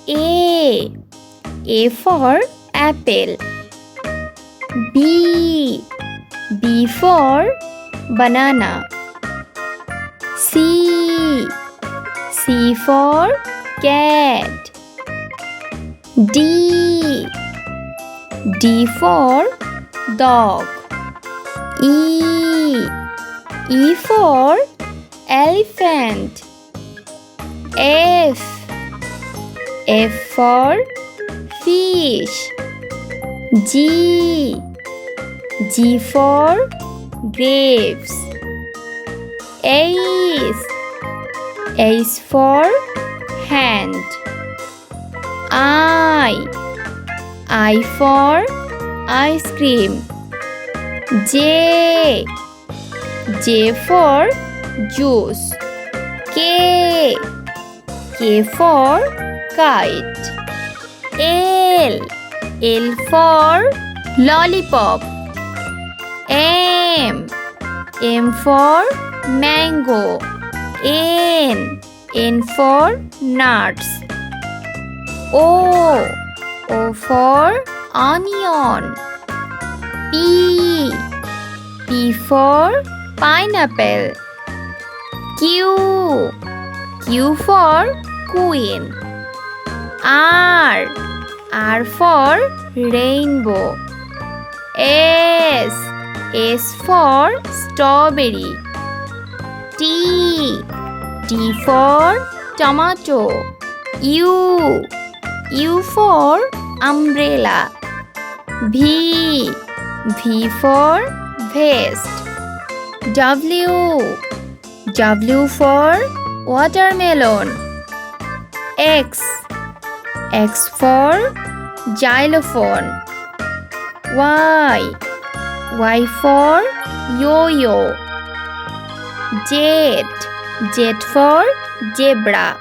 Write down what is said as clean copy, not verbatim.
A for apple. B for banana. C for cat. D for dog. E for elephant. F for fish. G for grapes. H for hand. I for ice cream. J for juice. K for kite. L for lollipop. M for mango. N for nuts. O for onion. P for pineapple. Q for queen. R for rainbow. S for strawberry. T for tomato. U for umbrella. V for vest. W for watermelon. X for xylophone. Y for yo-yo. Z for zebra.